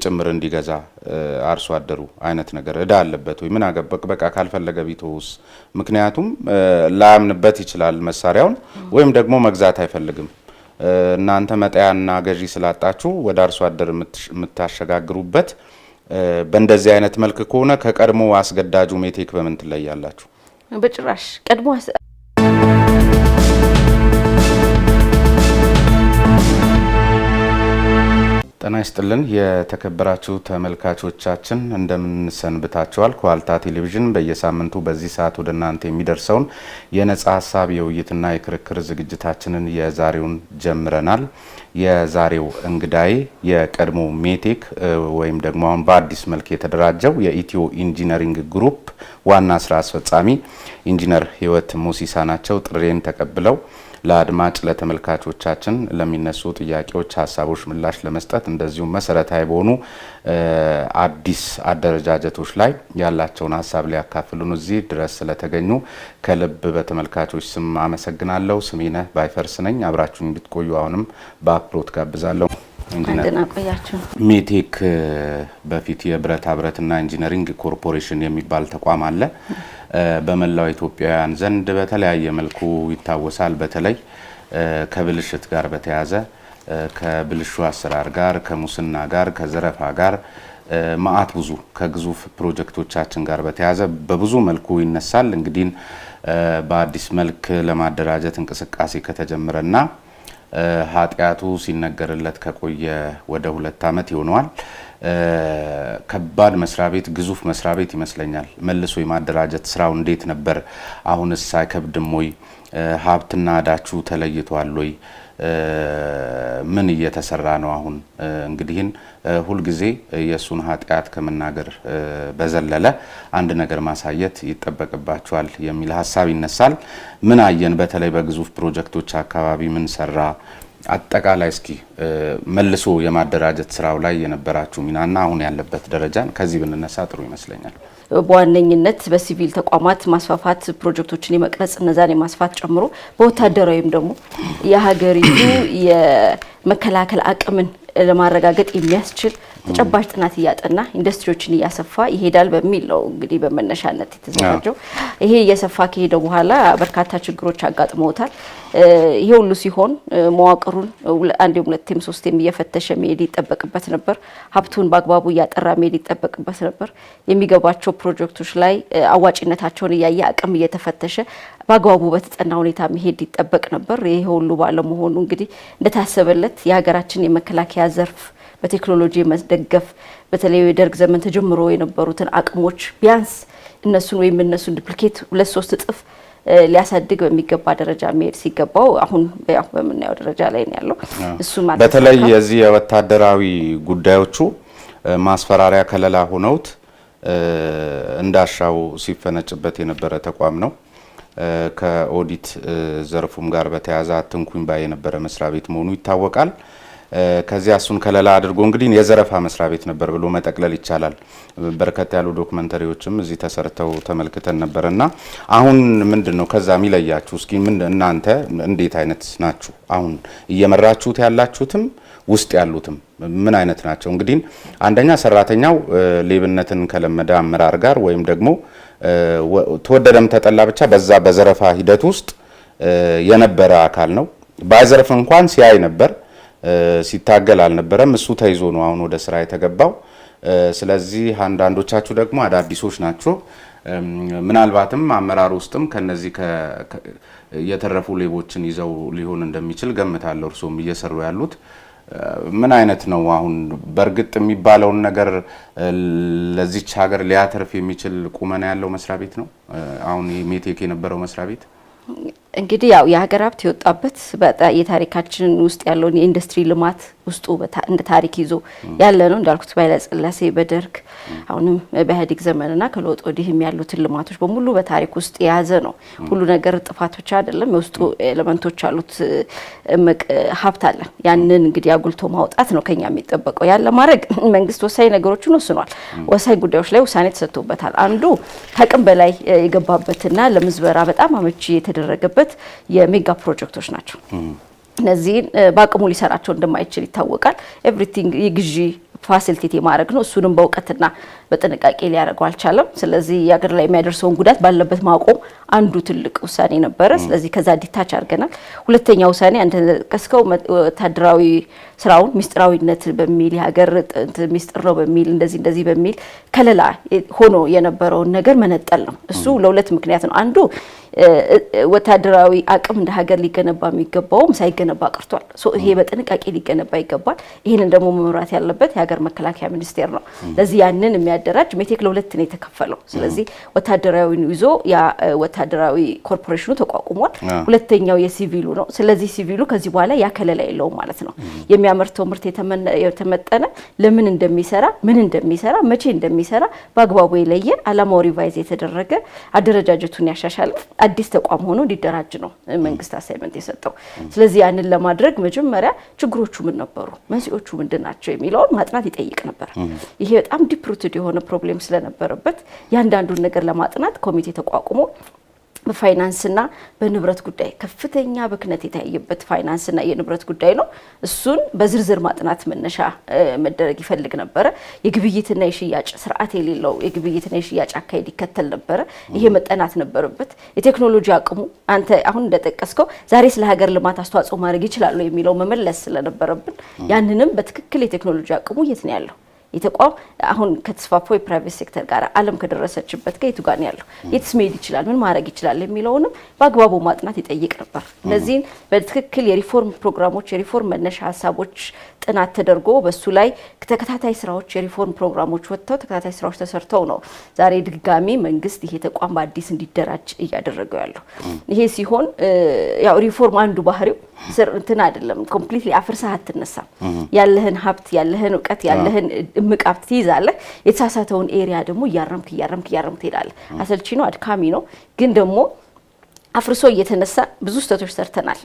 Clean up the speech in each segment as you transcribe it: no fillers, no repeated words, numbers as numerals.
ጭምር እንዲገዛ አርሶ አደሩ አይነት ነገር እዳ አለበት ወይ ምን አገበቅ በቃ ካልፈለገ ቢተውስ? ምክንያቱም ላያምንበት ይችላል መሳሪያውን ወይም ደግሞ መግዛት አይፈልግም። እናንተ መጣያና ገዢ ስላጣችሁ ወደ አርሶ አደር የምታሸጋግሩበት በእንደዚህ አይነት መልክ ከሆነ ከቀድሞ አስገዳጁ ሜቴክ በምን ትለያላችሁ? በጭራሽ ቀድሞ ጤና ይስጥልን የተከበራችሁ ተመልካቾቻችን እንደምን ሰንብታችኋል? ከዋልታ ቴሌቪዥን በየሳምንቱ በዚህ ሰዓት ወደ እናንተ የሚደርሰውን የነጻ ሀሳብ የውይይትና የክርክር ዝግጅታችንን የዛሬውን ጀምረናል። የዛሬው እንግዳይ የቀድሞ ሜቴክ ወይም ደግሞ አሁን በአዲስ መልክ የተደራጀው የኢትዮ ኢንጂነሪንግ ግሩፕ ዋና ስራ አስፈጻሚ ኢንጂነር ህይወት ሙሲሳ ናቸው። ጥሬን ተቀብለው ለአድማጭ ለተመልካቾቻችን ለሚነሱ ጥያቄዎች ሀሳቦች ምላሽ ለመስጠት እንደዚሁም መሰረታዊ በሆኑ አዲስ አደረጃጀቶች ላይ ያላቸውን ሀሳብ ሊያካፍሉን እዚህ ድረስ ስለተገኙ ከልብ በተመልካቾች ስም አመሰግናለሁ። ስሜነህ ባይፈርስ ነኝ። አብራችሁን እንድትቆዩ አሁንም በአክብሮት ጋብዛለሁ። ሜቴክ በፊት የብረታ ብረትና ኢንጂነሪንግ ኮርፖሬሽን የሚባል ተቋም አለ። በመላው ኢትዮጵያውያን ዘንድ በተለያየ መልኩ ይታወሳል። በተለይ ከብልሽት ጋር በተያያዘ ከብልሹ አሰራር ጋር፣ ከሙስና ጋር፣ ከዘረፋ ጋር ማአት ብዙ ከግዙፍ ፕሮጀክቶቻችን ጋር በተያያዘ በብዙ መልኩ ይነሳል። እንግዲህ በአዲስ መልክ ለማደራጀት እንቅስቃሴ ከተጀመረና ኃጢያቱ ሲነገርለት ከቆየ ወደ 2 ዓመት ይሆነዋል። ከባድ መስሪያ ቤት ግዙፍ መስሪያ ቤት ይመስለኛል። መልሶ የማደራጀት ስራው እንዴት ነበር? አሁንስ አይከብድም ወይ? ሀብትና ዕዳችሁ ተለይቷል ወይ? ምን እየተሰራ ነው? አሁን እንግዲህን ሁልጊዜ የሱን ኃጢያት ከመናገር በዘለለ አንድ ነገር ማሳየት ይጠበቅባቸዋል የሚል ሀሳብ ይነሳል። ምን አየን? በተለይ በግዙፍ ፕሮጀክቶች አካባቢ ምን ሰራ? አጠቃላይ እስኪ መልሶ የማደራጀት ስራው ላይ የነበራችሁ ሚናና አሁን ያለበት ደረጃን ከዚህ ብንነሳ ጥሩ ይመስለኛል። በዋነኝነት በሲቪል ተቋማት ማስፋፋት ፕሮጀክቶችን የመቅረጽ እነዛን የማስፋት ጨምሮ በወታደራዊም ደግሞ የሀገሪቱ የመከላከል አቅምን ለማረጋገጥ የሚያስችል ተጨባጭ ጥናት እያጠና ኢንዱስትሪዎችን እያሰፋ ይሄዳል በሚል ነው እንግዲህ በመነሻነት የተዘጋጀው። ይሄ እየሰፋ ከሄደ በኋላ በርካታ ችግሮች አጋጥመውታል። ይሄ ሁሉ ሲሆን መዋቅሩን አንዴም ሁለቴም ሶስቴም እየፈተሸ መሄድ ይጠበቅበት ነበር። ሀብቱን በአግባቡ እያጠራ መሄድ ይጠበቅበት ነበር። የሚገባቸው ፕሮጀክቶች ላይ አዋጭነታቸውን እያየ አቅም እየተፈተሸ በአግባቡ በተጠና ሁኔታ መሄድ ይጠበቅ ነበር። ይሄ ሁሉ ባለመሆኑ እንግዲህ እንደታሰበለት የሀገራችን የመከላከያ ዘርፍ በቴክኖሎጂ መደገፍ በተለይ የደርግ ዘመን ተጀምሮ የነበሩትን አቅሞች ቢያንስ እነሱን ወይም እነሱን ዱፕሊኬት 2-3 እጥፍ ሊያሳድግ በሚገባ ደረጃ መሄድ ሲገባው አሁን በምናየው ደረጃ ላይ ነው ያለው። እሱ ማለት በተለይ የዚህ የወታደራዊ ጉዳዮቹ ማስፈራሪያ ከለላ ሆነውት እንዳሻው ሲፈነጭበት የነበረ ተቋም ነው። ከኦዲት ዘርፉም ጋር በተያያዘ አትንኩኝ ባይ የነበረ መስሪያ ቤት መሆኑ ይታወቃል። ከዚያ እሱን ከለላ አድርጎ እንግዲህ የዘረፋ መስሪያ ቤት ነበር ብሎ መጠቅለል ይቻላል። በርከት ያሉ ዶክመንተሪዎችም እዚህ ተሰርተው ተመልክተን ነበርና አሁን ምንድነው ከዛ የሚለያችሁ? እስኪ እናንተ እንዴት አይነት ናችሁ? አሁን እየመራችሁት ያላችሁትም ውስጥ ያሉትም ምን አይነት ናቸው? እንግዲህ አንደኛ ሰራተኛው ሌብነትን ከለመደ አመራር ጋር ወይም ደግሞ ተወደደም ተጠላ ብቻ በዛ በዘረፋ ሂደት ውስጥ የነበረ አካል ነው። ባይዘርፍ እንኳን ሲያይ ነበር፣ ሲታገል አልነበረም። እሱ ተይዞ ነው አሁን ወደ ስራ የተገባው። ስለዚህ አንዳንዶቻችሁ ደግሞ አዳዲሶች ናቸው። ምናልባትም አመራር ውስጥም ከነዚህ የተረፉ ሌቦችን ይዘው ሊሆን እንደሚችል ገምታለሁ። እርሶም እየሰሩ ያሉት ምን አይነት ነው? አሁን በእርግጥ የሚባለውን ነገር ለዚች ሀገር ሊያተርፍ የሚችል ቁመና ያለው መስሪያ ቤት ነው አሁን ሜቴክ የነበረው መስሪያ ቤት? እንግዲህ ያው የሀገር ሀብት የወጣበት የታሪካችን ውስጥ ያለውን የኢንዱስትሪ ልማት ውስጡ እንደ ታሪክ ይዞ ያለ ነው። እንዳልኩት ባለስላሴ በደርግ አሁንም በኢህአዴግ ዘመንና ከለውጥ ወዲህም ያሉትን ልማቶች በሙሉ በታሪክ ውስጥ የያዘ ነው። ሁሉ ነገር ጥፋት ብቻ አይደለም፣ የውስጡ ኤሌመንቶች አሉት፣ ሀብት አለ። ያንን እንግዲህ አጉልቶ ማውጣት ነው ከኛ የሚጠበቀው። ያለ ማድረግ መንግስት ወሳኝ ነገሮችን ወስኗል። ወሳኝ ጉዳዮች ላይ ውሳኔ ተሰጥቶበታል። አንዱ ከአቅም በላይ የገባበትና ለምዝበራ በጣም አመቺ የተደረገበት የሜጋ ፕሮጀክቶች ናቸው። እነዚህን በአቅሙ ሊሰራቸው እንደማይችል ይታወቃል። ኤቭሪቲንግ የግዢ ፋሲሊቴት ማድረግ ነው። እሱንም በእውቀትና በጥንቃቄ ሊያደርገው አልቻለም። ስለዚህ የሀገር ላይ የሚያደርሰውን ጉዳት ባለበት ማቆም አንዱ ትልቅ ውሳኔ ነበረ። ስለዚህ ከዛ ዲታች አድርገናል። ሁለተኛ ውሳኔ አንተ ከስከው ወታደራዊ ስራውን ሚስጥራዊነት በሚል የሀገር ሚስጥር ነው በሚል እንደዚህ በሚል ከለላ ሆኖ የነበረውን ነገር መነጠል ነው። እሱ ለሁለት ምክንያት ነው። አንዱ ወታደራዊ አቅም እንደ ሀገር ሊገነባ የሚገባውም ሳይገነባ ቀርቷል። ይሄ በጥንቃቄ ሊገነባ ይገባል። ይሄንን ደግሞ መምራት ያለበት የሀገር መከላከያ ሚኒስቴር ነው። ለዚህ ያንን የሚያደራጅ ሜቴክ ለሁለት ነው የተከፈለው። ስለዚህ ወታደራዊን ይዞ ያ ወታደራዊ ኮርፖሬሽኑ ተቋቁሟል። ሁለተኛው የሲቪሉ ነው። ስለዚህ ሲቪሉ ከዚህ በኋላ ያከለላ የለውም ማለት ነው። የሚያመርተው ምርት የተመጠነ ለምን እንደሚሰራ ምን እንደሚሰራ መቼ እንደሚሰራ በአግባቡ የለየ አላማው ሪቫይዝ የተደረገ አደረጃጀቱን ያሻሻለ አዲስ ተቋም ሆኖ ሊደራጅ ነው መንግስት አሳይመንት የሰጠው። ስለዚህ ያንን ለማድረግ መጀመሪያ ችግሮቹ ምን ነበሩ፣ መንስኤዎቹ ምንድናቸው የሚለውን ማጥናት ይጠይቅ ነበር። ይሄ በጣም ዲፕ ሩትድ የሆነ ፕሮብሌም ስለነበረበት ያንዳንዱን ነገር ለማጥናት ኮሚቴ ተቋቁሞ በፋይናንስና በንብረት ጉዳይ ከፍተኛ ብክነት የታየበት ፋይናንስና የንብረት ጉዳይ ነው። እሱን በዝርዝር ማጥናት መነሻ መደረግ ይፈልግ ነበረ። የግብይትና የሽያጭ ስርዓት የሌለው የግብይትና የሽያጭ አካሄድ ይከተል ነበረ። ይሄ መጠናት ነበረበት። የቴክኖሎጂ አቅሙ አንተ አሁን እንደጠቀስከው ዛሬ ስለ ሀገር ልማት አስተዋጽኦ ማድረግ ይችላል የሚለው መመለስ ስለነበረብን ያንንም በትክክል የቴክኖሎጂ አቅሙ የት ነው ያለው የተቋም አሁን ከተስፋፋው የፕራይቬት ሴክተር ጋር ዓለም ከደረሰችበት ጋር የቱ ጋር ነው ያለው የትስ መሄድ ይችላል ምን ማድረግ ይችላል የሚለውንም በአግባቡ ማጥናት ይጠይቅ ነበር። ለዚህን በትክክል የሪፎርም ፕሮግራሞች የሪፎርም መነሻ ሀሳቦች ጥናት ተደርጎ በሱ ላይ ተከታታይ ስራዎች የሪፎርም ፕሮግራሞች ወጥተው ተከታታይ ስራዎች ተሰርተው ነው ዛሬ ድጋሚ መንግስት ይሄ ተቋም በአዲስ እንዲደራጅ እያደረገው ያለው። ይሄ ሲሆን ያው ሪፎርም አንዱ ባህሪው እንትን አይደለም ኮምፕሊትሊ አፍርሰህ አትነሳም። ያለህን ሀብት ያለህን እውቀት ያለህን እምቅ ሀብት ትይዛለህ። የተሳሳተውን ኤሪያ ደግሞ እያረምክ ትሄዳለህ። አሰልቺ ነው፣ አድካሚ ነው። ግን ደግሞ አፍርሶ እየተነሳ ብዙ ስህተቶች ሰርተናል።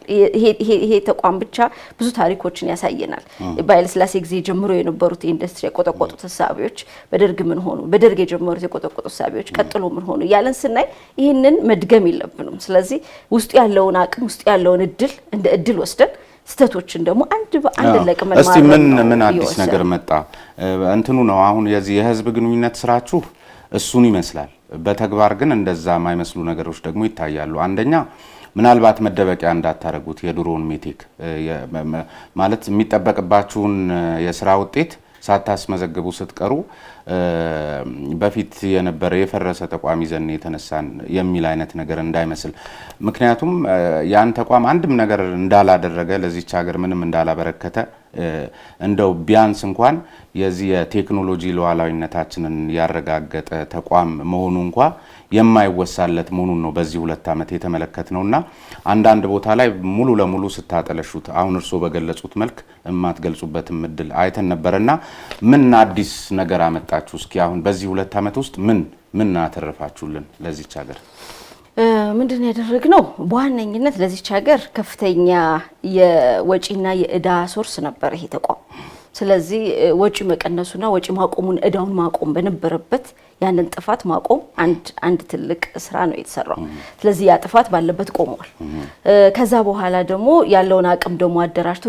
ይሄ ተቋም ብቻ ብዙ ታሪኮችን ያሳየናል። በኃይለሥላሴ ጊዜ ጀምሮ የነበሩት ኢንዱስትሪ የቆጠቆጡት እሳቤዎች በደርግ ምን ሆኑ፣ በደርግ የጀመሩት የቆጠቆጡት እሳቤዎች ቀጥሎ ምን ሆኑ ያለን ስናይ ይህንን መድገም የለብንም። ስለዚህ ውስጡ ያለውን አቅም ውስጡ ያለውን እድል እንደ እድል ወስደን ስተቶችን ደግሞ አንድ በአንድ ለቅመን ማለት ነው። እስቲ ምን አዲስ ነገር መጣ እንትኑ ነው አሁን የዚህ የህዝብ ግንኙነት ስራችሁ እሱን ይመስላል። በተግባር ግን እንደዛ የማይመስሉ ነገሮች ደግሞ ይታያሉ። አንደኛ ምናልባት መደበቂያ እንዳታረጉት የድሮውን ሜቴክ ማለት የሚጠበቅባችሁን የስራ ውጤት ሳታስመዘግቡ ስትቀሩ በፊት የነበረ የፈረሰ ተቋም ይዘን የተነሳን የሚል አይነት ነገር እንዳይመስል። ምክንያቱም ያን ተቋም አንድም ነገር እንዳላደረገ ለዚች ሀገር ምንም እንዳላበረከተ እንደው ቢያንስ እንኳን የዚህ የቴክኖሎጂ ሉዓላዊነታችንን ያረጋገጠ ተቋም መሆኑ እንኳን የማይወሳለት መሆኑን ነው በዚህ 2 ዓመት የተመለከትነውና አንዳንድ ቦታ ላይ ሙሉ ለሙሉ ስታጠለሹት አሁን እርሶ በገለጹት መልክ የማትገልጹበትም እድል አይተን ነበርና ምን አዲስ ነገር አመጣችሁ? እስኪ አሁን በዚህ 2 ዓመት ውስጥ ምን አተረፋችሁልን ለዚች ሀገር? ምንድን ያደረግነው በዋነኝነት ለዚች ሀገር ከፍተኛ የወጪና የእዳ ሶርስ ነበር ይሄ ተቋም። ስለዚህ ወጪ መቀነሱና ወጪ ማቆሙን እዳውን ማቆም በነበረበት ያንን ጥፋት ማቆም አንድ ትልቅ ስራ ነው የተሰራው። ስለዚህ ያ ጥፋት ባለበት ቆሟል። ከዛ በኋላ ደግሞ ያለውን አቅም ደግሞ አደራጅቶ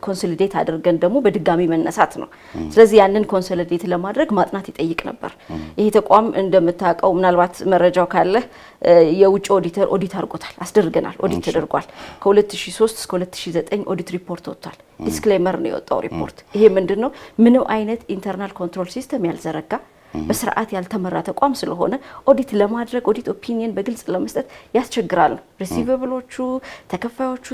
ኮንሶሊዴት አድርገን ደግሞ በድጋሚ መነሳት ነው። ስለዚህ ያንን ኮንሶሊዴት ለማድረግ ማጥናት ይጠይቅ ነበር። ይሄ ተቋም እንደምታውቀው ምናልባት መረጃው ካለ የውጭ ኦዲተር ኦዲት አድርጎታል፣ አስደርገናል፣ ኦዲት ተደርጓል። ከ2003 እስከ 2009 ኦዲት ሪፖርት ወጥቷል። ዲስክሌመር ነው የወጣው ሪፖርት። ይሄ ምንድነው? ምንም አይነት ኢንተርናል ኮንትሮል ሲስተም ያልዘረጋ በስርዓት ያልተመራ ተቋም ስለሆነ ኦዲት ለማድረግ ኦዲት ኦፒኒየን በግልጽ ለመስጠት ያስቸግራል። ሪሲቨብሎቹ፣ ተከፋዮቹ፣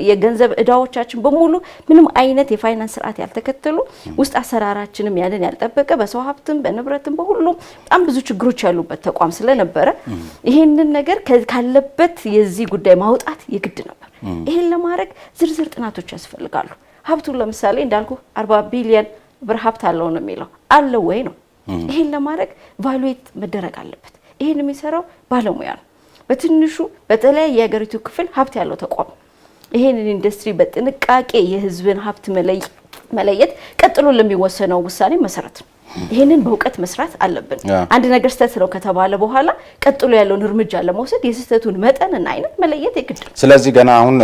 የገንዘብ እዳዎቻችን በሙሉ ምንም አይነት የፋይናንስ ስርዓት ያልተከተሉ ውስጥ አሰራራችንም ያንን ያልጠበቀ በሰው ሀብትም በንብረትም በሁሉም በጣም ብዙ ችግሮች ያሉበት ተቋም ስለነበረ ይሄንን ነገር ካለበት የዚህ ጉዳይ ማውጣት የግድ ነበር። ይሄን ለማድረግ ዝርዝር ጥናቶች ያስፈልጋሉ። ሀብቱን ለምሳሌ እንዳልኩ 40 ቢሊዮን ብር ሀብት አለው ነው የሚለው አለው ወይ ነው። ይሄን ለማድረግ ቫሉዌት መደረግ አለበት። ይሄን የሚሰራው ባለሙያ ነው። በትንሹ በተለያየ የሀገሪቱ ክፍል ሀብት ያለው ተቋም ይሄንን ኢንዱስትሪ በጥንቃቄ የህዝብን ሀብት መለየት ቀጥሎ ለሚወሰነው ውሳኔ መሰረት ነው። ይሄንን በእውቀት መስራት አለብን። አንድ ነገር ስህተት ነው ከተባለ በኋላ ቀጥሎ ያለውን እርምጃ ለመውሰድ የስህተቱን መጠንና አይነት መለየት ይግድ። ስለዚህ ገና አሁን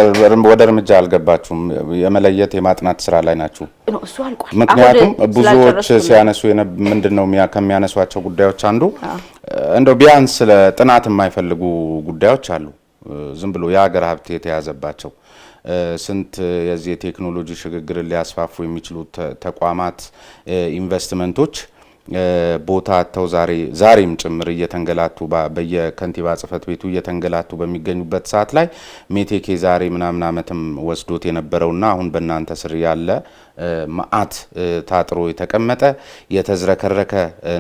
ወደ እርምጃ አልገባችሁም፣ የመለየት የማጥናት ስራ ላይ ናችሁ? እሱ አልቋል። ምክንያቱም ብዙዎች ሲያነሱ ምንድነው ከሚያነሷቸው ጉዳዮች አንዱ እንደው ቢያንስ ለጥናት የማይፈልጉ ጉዳዮች አሉ። ዝም ብሎ የሀገር ሀብት የተያዘባቸው ስንት የዚህ የቴክኖሎጂ ሽግግርን ሊያስፋፉ የሚችሉ ተቋማት ኢንቨስትመንቶች ቦታ አጥተው ዛሬም ጭምር እየተንገላቱ በየከንቲባ ጽህፈት ቤቱ እየተንገላቱ በሚገኙበት ሰዓት ላይ ሜቴክ ዛሬ ምናምን ዓመትም ወስዶት የነበረውና አሁን በእናንተ ስር ያለ ማአት ታጥሮ የተቀመጠ የተዝረከረከ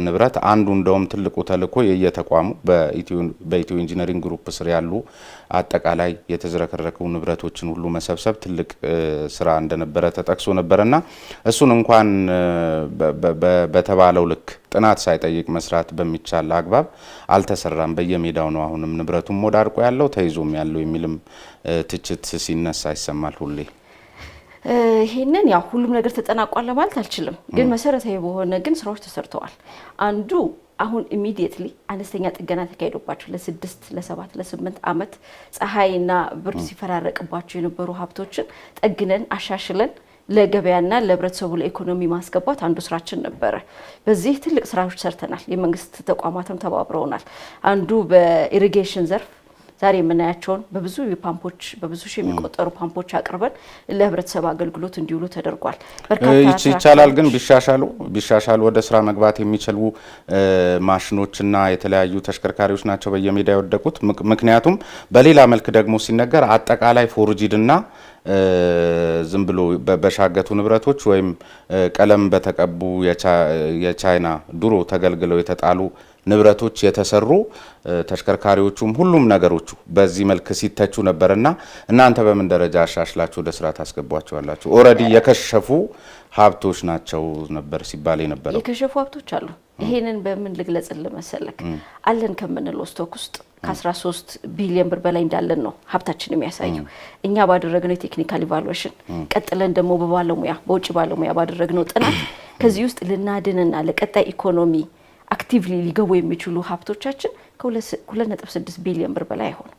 ንብረት አንዱ እንደውም ትልቁ ተልእኮ የየተቋሙ በኢትዮ ኢንጂነሪንግ ግሩፕ ስር ያሉ አጠቃላይ የተዝረከረኩ ንብረቶችን ሁሉ መሰብሰብ ትልቅ ስራ እንደነበረ ተጠቅሶ ነበርና እሱን እንኳን በተባለው ልክ ጥናት ሳይጠይቅ መስራት በሚቻል አግባብ አልተሰራም። በየሜዳው ነው አሁንም ንብረቱም ወዳርቆ ያለው ተይዞም ያለው የሚልም ትችት ሲነሳ ይሰማል ሁሌ። ይሄንን ያው ሁሉም ነገር ተጠናቋል ለማለት አልችልም፣ ግን መሰረታዊ በሆነ ግን ስራዎች ተሰርተዋል። አንዱ አሁን ኢሚዲየትሊ አነስተኛ ጥገና ተካሂዶባቸው ለ6 ለ7 ለ8 አመት ፀሐይና ብርድ ሲፈራረቅባቸው የነበሩ ሀብቶችን ጠግነን አሻሽለን ለገበያና ለህብረተሰቡ ለኢኮኖሚ ማስገባት አንዱ ስራችን ነበረ። በዚህ ትልቅ ስራዎች ሰርተናል። የመንግስት ተቋማትም ተባብረውናል። አንዱ በኢሪጌሽን ዘርፍ ዛሬ የምናያቸውን በብዙ ፓምፖች በብዙ ሺህ የሚቆጠሩ ፓምፖች አቅርበን ለህብረተሰብ አገልግሎት እንዲውሉ ተደርጓል። ይቻላል ግን ቢሻሻሉ ወደ ስራ መግባት የሚችሉ ማሽኖችና የተለያዩ ተሽከርካሪዎች ናቸው በየሜዳ የወደቁት። ምክንያቱም በሌላ መልክ ደግሞ ሲነገር አጠቃላይ ፎርጂድና ዝም ብሎ በሻገቱ ንብረቶች ወይም ቀለም በተቀቡ የቻይና ድሮ ተገልግለው የተጣሉ ንብረቶች የተሰሩ ተሽከርካሪዎቹም ሁሉም ነገሮቹ በዚህ መልክ ሲተቹ ነበርና እናንተ በምን ደረጃ አሻሽላችሁ ወደ ስራ ታስገቧቸዋላችሁ? ኦሬዲ የከሸፉ ሀብቶች ናቸው ነበር ሲባል የነበረው። የከሸፉ ሀብቶች አሉ። ይሄንን በምን ልግለጽልህ መሰለክ? አለን ከምንለው ስቶክ ውስጥ ከ13 ቢሊዮን ብር በላይ እንዳለን ነው ሀብታችን የሚያሳየው። እኛ ባደረግነው የቴክኒካል ኢቫሉዌሽን ቀጥለን ደግሞ በውጭ ባለሙያ ባደረግነው ጥናት ከዚህ ውስጥ ልናድንና ለቀጣይ ኢኮኖሚ አክቲቭሊ ሊገቡ የሚችሉ ሀብቶቻችን ከ2.6 ቢሊዮን ብር በላይ አይሆኑ።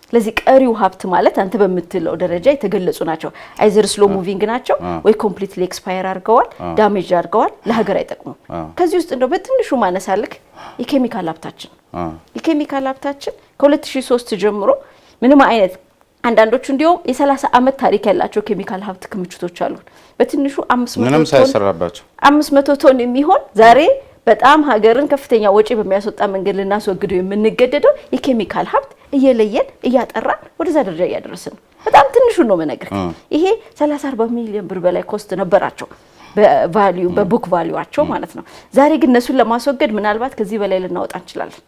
ስለዚህ ቀሪው ሀብት ማለት አንተ በምትለው ደረጃ የተገለጹ ናቸው። አይዘር ስሎ ሙቪንግ ናቸው ወይ ኮምፕሊትሊ ኤክስፓየር አድርገዋል፣ ዳሜጅ አድርገዋል፣ ለሀገር አይጠቅሙም። ከዚህ ውስጥ እንደው በትንሹ ማነሳልክ የኬሚካል ሀብታችን ከ2003 ጀምሮ ምንም አይነት አንዳንዶቹ እንዲያውም የ30 አመት ታሪክ ያላቸው ኬሚካል ሀብት ክምችቶች አሉ። በትንሹ 500 ቶን የሚሆን ዛሬ በጣም ሀገርን ከፍተኛ ወጪ በሚያስወጣ መንገድ ልናስወግደው የምንገደደው የኬሚካል ሀብት እየለየን እያጠራን ወደዛ ደረጃ እያደረስን ነው። በጣም ትንሹ ነው መነግር። ይሄ 30-40 ሚሊዮን ብር በላይ ኮስት ነበራቸው በቫልዩ በቡክ ቫልዩአቸው ማለት ነው። ዛሬ ግን እነሱን ለማስወገድ ምናልባት ከዚህ በላይ ልናወጣ እንችላለን።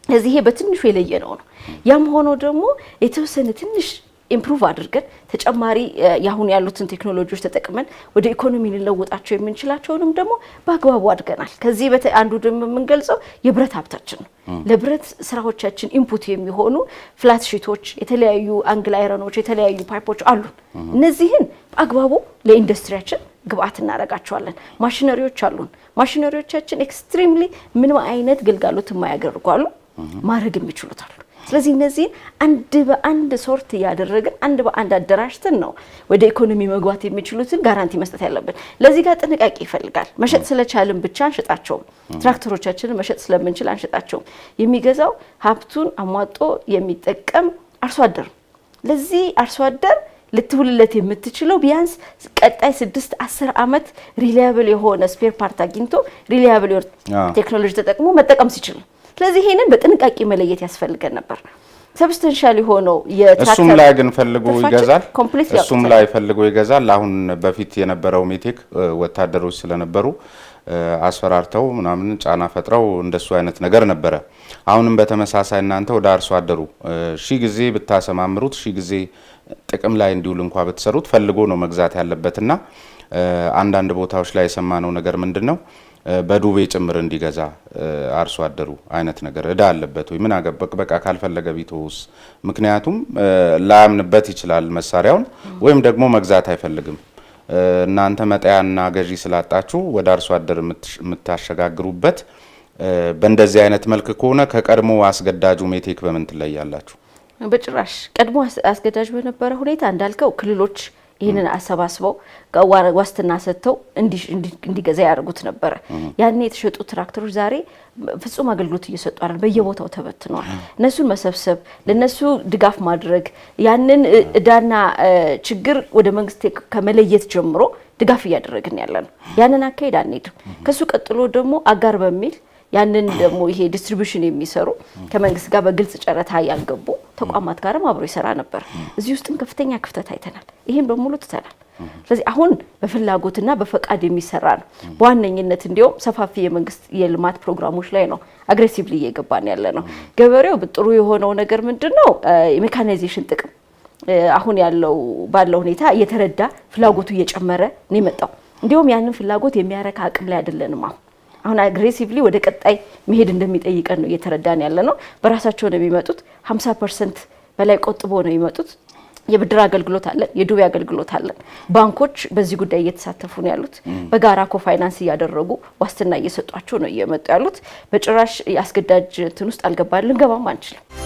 ስለዚህ ይሄ በትንሹ የለየነው ነው። ያም ሆኖ ደግሞ የተወሰነ ትንሽ ኢምፕሩቭ አድርገን ተጨማሪ ያሁን ያሉትን ቴክኖሎጂዎች ተጠቅመን ወደ ኢኮኖሚ ልንለውጣቸው የምንችላቸውንም ደግሞ በአግባቡ አድርገናል። ከዚህ አንዱ ደግሞ የምንገልጸው የብረት ሀብታችን ነው። ለብረት ስራዎቻችን ኢንፑት የሚሆኑ ፍላት ሺቶች፣ የተለያዩ አንግል አይረኖች፣ የተለያዩ ፓይፖች አሉን። እነዚህን በአግባቡ ለኢንዱስትሪያችን ግብአት እናደርጋቸዋለን። ማሽነሪዎች አሉን። ማሽነሪዎቻችን ኤክስትሪምሊ ምንም አይነት ግልጋሎት የማያደርጉ አሉ፣ ማድረግ የሚችሉት አሉ። ስለዚህ እነዚህን አንድ በአንድ ሶርት ያደረግን አንድ በአንድ አደራጅተን ነው ወደ ኢኮኖሚ መግባት የሚችሉትን ጋራንቲ መስጠት ያለብን። ለዚህ ጋር ጥንቃቄ ይፈልጋል። መሸጥ ስለቻልን ብቻ አንሸጣቸውም። ትራክተሮቻችንን መሸጥ ስለምንችል አንሸጣቸውም። የሚገዛው ሀብቱን አሟጦ የሚጠቀም አርሶ አደር። ለዚህ አርሶ አደር ልትውልለት የምትችለው ቢያንስ ቀጣይ 6-10 አመት ሪላያብል የሆነ ስፔር ፓርት አግኝቶ ሪላያብል ቴክኖሎጂ ተጠቅሞ መጠቀም ሲችል፣ ስለዚህ ይሄንን በጥንቃቄ መለየት ያስፈልገን ነበር። ሰብስታንሻል የሆነው የትራክተር እሱም ላይ ግን ፈልጎ ይገዛል። አሁን በፊት የነበረው ሜቴክ ወታደሮች ስለነበሩ አስፈራርተው ምናምን ጫና ፈጥረው እንደሱ አይነት ነገር ነበረ። አሁንም በተመሳሳይ እናንተ ወደ አርሶ አደሩ ሺ ጊዜ ብታሰማምሩት ሺ ጊዜ ጥቅም ላይ እንዲውል እንኳን ብትሰሩት ፈልጎ ነው መግዛት ያለበትና አንዳንድ ቦታዎች ላይ የሰማነው ነገር ምንድነው በዱቤ ጭምር እንዲገዛ አርሶ አደሩ አይነት ነገር እዳ አለበት ወይ ምን አገበቅ በቃ ካልፈለገ ቢተውስ? ምክንያቱም ላያምንበት ይችላል መሳሪያውን ወይም ደግሞ መግዛት አይፈልግም። እናንተ መጣያና ገዢ ስላጣችሁ ወደ አርሶ አደር የምታሸጋግሩበት በእንደዚህ አይነት መልክ ከሆነ ከቀድሞ አስገዳጁ ሜቴክ በምን ትለያላችሁ? በጭራሽ ቀድሞ አስገዳጅ በነበረ ሁኔታ እንዳልከው ክልሎች ይህንን አሰባስበው ዋስትና ሰጥተው እንዲገዛ ያደርጉት ነበረ። ያኔ የተሸጡ ትራክተሮች ዛሬ ፍጹም አገልግሎት እየሰጡ አይደል፣ በየቦታው ተበትነዋል። እነሱን መሰብሰብ፣ ለነሱ ድጋፍ ማድረግ፣ ያንን እዳና ችግር ወደ መንግስት ከመለየት ጀምሮ ድጋፍ እያደረግን ያለ ነው። ያንን አካሄድ አንሄድም። ከሱ ቀጥሎ ደግሞ አጋር በሚል ያንን ደግሞ ይሄ ዲስትሪቢዩሽን የሚሰሩ ከመንግስት ጋር በግልጽ ጨረታ ያልገቡ ተቋማት ጋርም አብሮ ይሰራ ነበር። እዚህ ውስጥም ከፍተኛ ክፍተት አይተናል። ይሄን በሙሉ ትተናል። ስለዚህ አሁን በፍላጎትና በፈቃድ የሚሰራ ነው። በዋነኝነት እንዲያውም ሰፋፊ የመንግስት የልማት ፕሮግራሞች ላይ ነው አግሬሲቭሊ እየገባን ያለ ነው። ገበሬው ጥሩ የሆነው ነገር ምንድነው? የሜካናይዜሽን ጥቅም አሁን ባለው ሁኔታ እየተረዳ ፍላጎቱ እየጨመረ ነው የመጣው። እንዲያውም ያንን ፍላጎት የሚያረካ አቅም ላይ አይደለንም። አሁን አግሬሲቭሊ ወደ ቀጣይ መሄድ እንደሚጠይቀን ነው እየተረዳን ያለ ነው። በራሳቸው ነው የሚመጡት። 50% በላይ ቆጥቦ ነው የሚመጡት። የብድር አገልግሎት አለን፣ የዱቤ አገልግሎት አለን። ባንኮች በዚህ ጉዳይ እየተሳተፉ ነው ያሉት። በጋራ ኮፋይናንስ እያደረጉ ዋስትና እየሰጧቸው ነው እየመጡ ያሉት። በጭራሽ አስገዳጅ እንትን ውስጥ አልገባልን፣ ልንገባም አንችልም።